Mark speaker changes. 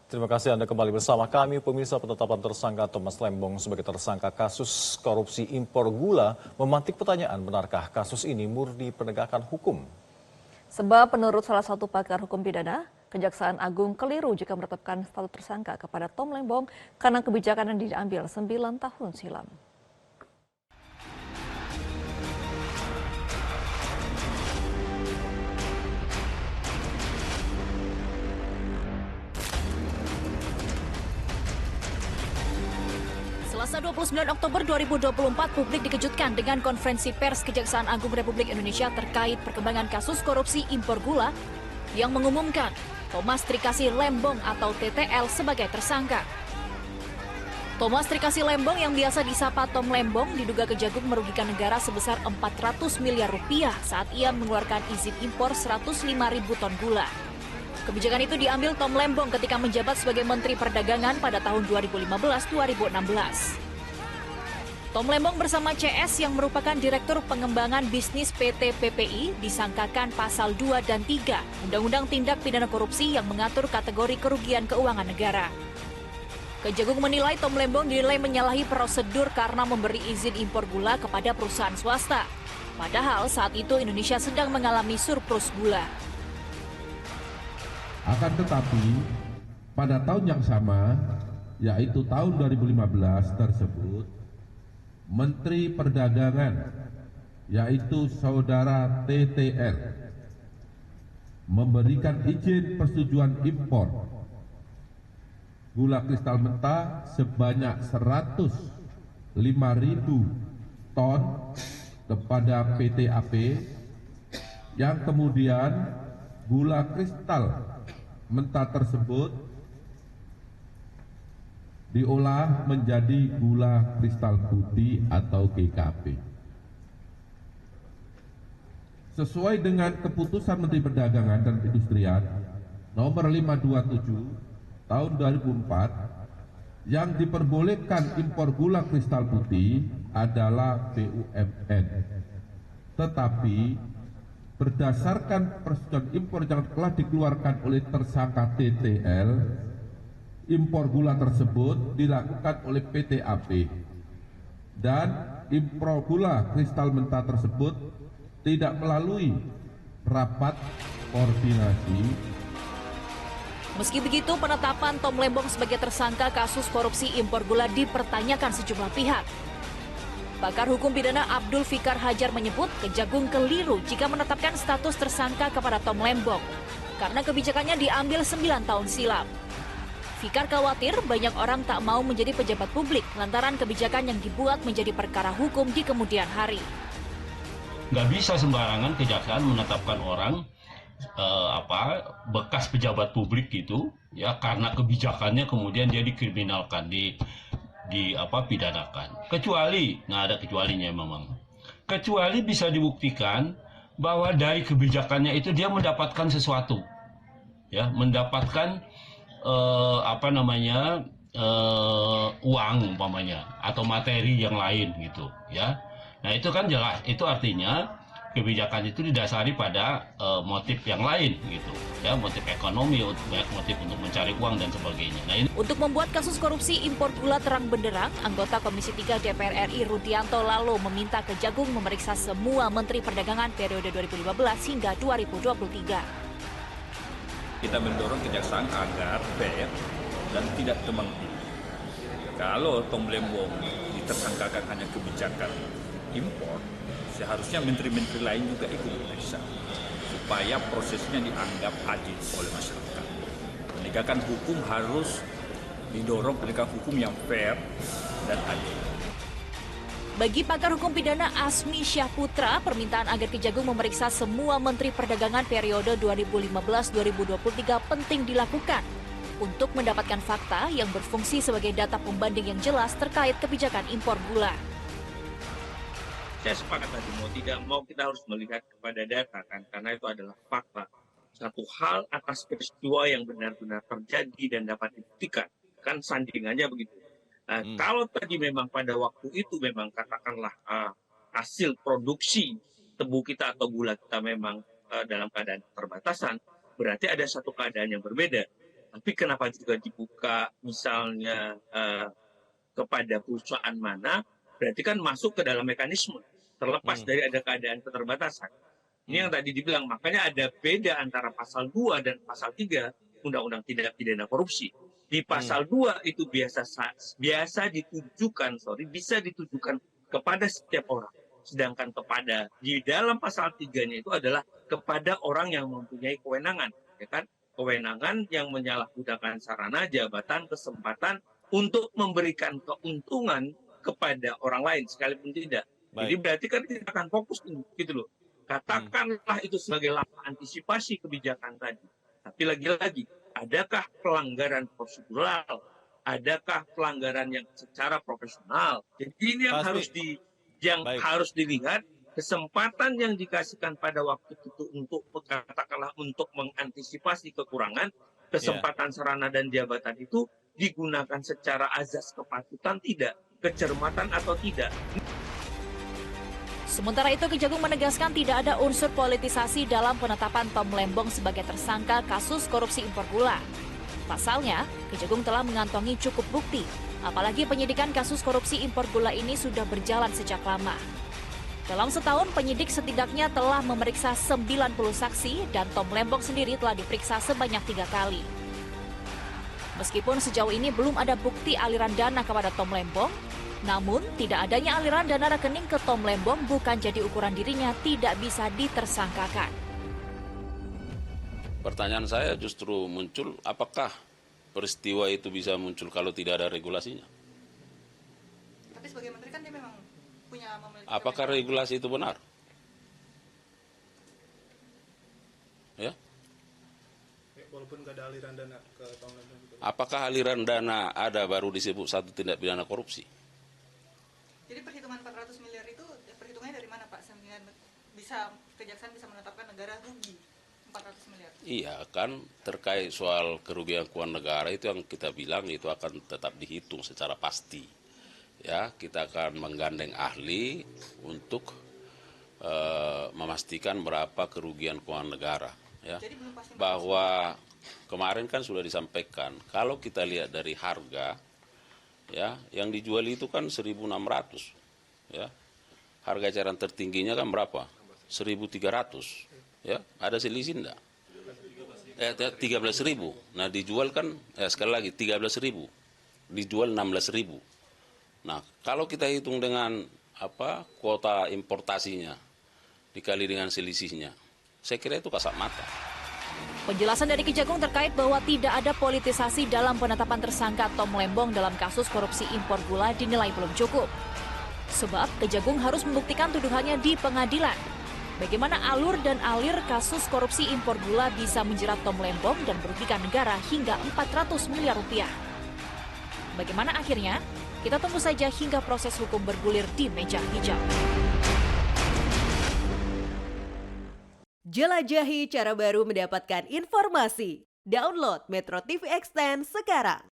Speaker 1: Terima kasih Anda kembali bersama kami. Pemirsa, penetapan tersangka Thomas Lembong sebagai tersangka kasus korupsi impor gula memantik pertanyaan, benarkah kasus ini murni penegakan hukum?
Speaker 2: Sebab menurut salah satu pakar hukum pidana, Kejaksaan Agung keliru jika menetapkan status tersangka kepada Tom Lembong karena kebijakan yang diambil 9 tahun silam.
Speaker 3: Selasa 29 Oktober 2024, publik dikejutkan dengan konferensi pers Kejaksaan Agung Republik Indonesia terkait perkembangan kasus korupsi impor gula yang mengumumkan Thomas Trikasih Lembong atau TTL sebagai tersangka. Thomas Trikasih Lembong yang biasa disapa Tom Lembong diduga Kejagung merugikan negara sebesar 400 miliar rupiah saat ia mengeluarkan izin impor 105.000 ton gula. Kebijakan itu diambil Tom Lembong ketika menjabat sebagai Menteri Perdagangan pada tahun 2015-2016. Tom Lembong bersama CS yang merupakan Direktur Pengembangan Bisnis PT PPI disangkakan pasal 2 dan 3 Undang-Undang Tindak Pidana Korupsi yang mengatur kategori kerugian keuangan negara. Kejagung menilai Tom Lembong dinilai menyalahi prosedur karena memberi izin impor gula kepada perusahaan swasta. Padahal saat itu Indonesia sedang mengalami surplus gula.
Speaker 4: Akan tetapi, pada tahun yang sama, yaitu tahun 2015 tersebut, Menteri Perdagangan, yaitu Saudara TTL, memberikan izin persetujuan impor gula kristal mentah sebanyak 105.000 ton kepada PT AP, yang kemudian gula kristal mentah tersebut diolah menjadi gula kristal putih atau GKP. Sesuai dengan keputusan Menteri Perdagangan dan Perindustrian nomor 527 tahun 2004, yang diperbolehkan impor gula kristal putih adalah BUMN. Tetapi berdasarkan persetujuan impor yang telah dikeluarkan oleh tersangka TTL, impor gula tersebut dilakukan oleh PT AP, dan impor gula kristal mentah tersebut tidak melalui rapat koordinasi.
Speaker 3: Meski begitu, penetapan Tom Lembong sebagai tersangka kasus korupsi impor gula dipertanyakan sejumlah pihak. Pakar hukum pidana Abdul Fikar Hajar menyebut Kejagung keliru jika menetapkan status tersangka kepada Tom Lembong karena kebijakannya diambil 9 tahun silam. Fikar khawatir banyak orang tak mau menjadi pejabat publik lantaran kebijakan yang dibuat menjadi perkara hukum di kemudian hari.
Speaker 5: Nggak bisa sembarangan kejaksaan menetapkan orang bekas pejabat publik gitu ya karena kebijakannya kemudian dia dikriminalkan, pidanakan. Kecuali, ada kecualinya memang. Kecuali bisa dibuktikan bahwa dari kebijakannya itu dia mendapatkan sesuatu, ya, mendapatkan uang umpamanya atau materi yang lain gitu, ya. Nah itu kan jelas, itu artinya kebijakan itu didasari pada motif yang lain gitu, ya, motif ekonomi, motif untuk mencari uang dan sebagainya. Nah, ini
Speaker 3: untuk membuat kasus korupsi impor gula terang benderang, anggota Komisi 3 DPR RI Rudianto lalu meminta Kejagung memeriksa semua Menteri Perdagangan periode 2015 hingga 2023.
Speaker 6: Kita mendorong kejaksaan agar fair dan tidak tumpang tindih. Kalau Tom Lembong ditersangkakan hanya kebijakan impor, seharusnya menteri-menteri lain juga ikut diperiksa supaya prosesnya dianggap adil oleh masyarakat. Penegakan hukum harus didorong, penegakan hukum yang fair dan adil.
Speaker 3: Bagi pakar hukum pidana Asmi Syahputra, permintaan agar Kejagung memeriksa semua Menteri Perdagangan periode 2015-2023 penting dilakukan untuk mendapatkan fakta yang berfungsi sebagai data pembanding yang jelas terkait kebijakan impor gula.
Speaker 7: Saya sepakat tadi, mau tidak mau kita harus melihat kepada data kan, karena itu adalah fakta. Satu hal atas peristiwa yang benar-benar terjadi dan dapat dibuktikan, kan sanding aja begitu. Nah, kalau tadi memang pada waktu itu memang katakanlah hasil produksi tebu kita atau gula kita memang dalam keadaan keterbatasan, berarti ada satu keadaan yang berbeda. Tapi kenapa juga dibuka misalnya kepada perusahaan mana, berarti kan masuk ke dalam mekanisme, terlepas dari ada keadaan keterbatasan. Ini yang tadi dibilang, makanya ada beda antara pasal 2 dan pasal 3 Undang-Undang Tindak Pidana Korupsi. Di pasal 2 itu bisa ditujukan kepada setiap orang. Sedangkan di dalam pasal 3-nya itu adalah kepada orang yang mempunyai kewenangan, ya kan? Kewenangan yang menyalahgunakan sarana, jabatan, kesempatan untuk memberikan keuntungan kepada orang lain sekalipun tidak. Jadi berarti kan kita akan fokus gitu loh. Katakanlah itu sebagai langkah antisipasi kebijakan tadi. Tapi lagi-lagi, adakah pelanggaran prosedural? Adakah pelanggaran yang secara profesional? Jadi ini yang harus dilihat, kesempatan yang dikasihkan pada waktu itu untuk katakanlah untuk mengantisipasi kekurangan, kesempatan sarana dan jabatan itu digunakan secara azas kepatutan tidak, kecermatan atau tidak.
Speaker 3: Sementara itu, Kejagung menegaskan tidak ada unsur politisasi dalam penetapan Tom Lembong sebagai tersangka kasus korupsi impor gula. Pasalnya, Kejagung telah mengantongi cukup bukti, apalagi penyidikan kasus korupsi impor gula ini sudah berjalan sejak lama. Dalam setahun, penyidik setidaknya telah memeriksa 90 saksi dan Tom Lembong sendiri telah diperiksa sebanyak 3 kali. Meskipun sejauh ini belum ada bukti aliran dana kepada Tom Lembong, namun tidak adanya aliran dana rekening ke Tom Lembong bukan jadi ukuran dirinya tidak bisa ditersangkakan.
Speaker 8: Pertanyaan saya justru muncul, apakah peristiwa itu bisa muncul kalau tidak ada regulasinya?
Speaker 9: Tapi sebagai menteri kan dia memang punya memiliki.
Speaker 8: Apakah regulasi itu benar? Ya?
Speaker 10: Walaupun nggak ada aliran dana ke Tom Lembong.
Speaker 8: Apakah aliran dana ada baru disebut satu tindak pidana korupsi?
Speaker 9: Jadi perhitungan 400 miliar itu perhitungannya dari mana Pak? Sehingga bisa kejaksaan bisa menetapkan negara rugi 400 miliar.
Speaker 8: Iya kan, terkait soal kerugian keuangan negara itu yang kita bilang itu akan tetap dihitung secara pasti. Ya, kita akan menggandeng ahli untuk memastikan berapa kerugian keuangan negara. Ya,
Speaker 9: jadi belum pasti
Speaker 8: bahwa kemarin kan sudah disampaikan, kalau kita lihat dari harga, ya, yang dijual itu kan 1.600, ya. Harga eceran tertingginya kan berapa? 1.300, ya. Ada selisih enggak? 13.000. Nah, dijual kan sekali lagi 13.000. Dijual 16.000. Nah, kalau kita hitung dengan kuota importasinya dikali dengan selisihnya, saya kira itu kasat mata.
Speaker 3: Penjelasan dari Kejagung terkait bahwa tidak ada politisasi dalam penetapan tersangka Tom Lembong dalam kasus korupsi impor gula dinilai belum cukup. Sebab Kejagung harus membuktikan tuduhannya di pengadilan. Bagaimana alur dan alir kasus korupsi impor gula bisa menjerat Tom Lembong dan merugikan negara hingga 400 miliar rupiah. Bagaimana akhirnya? Kita tunggu saja hingga proses hukum bergulir di meja hijau.
Speaker 11: Jelajahi cara baru mendapatkan informasi. Download Metro TV Extend sekarang.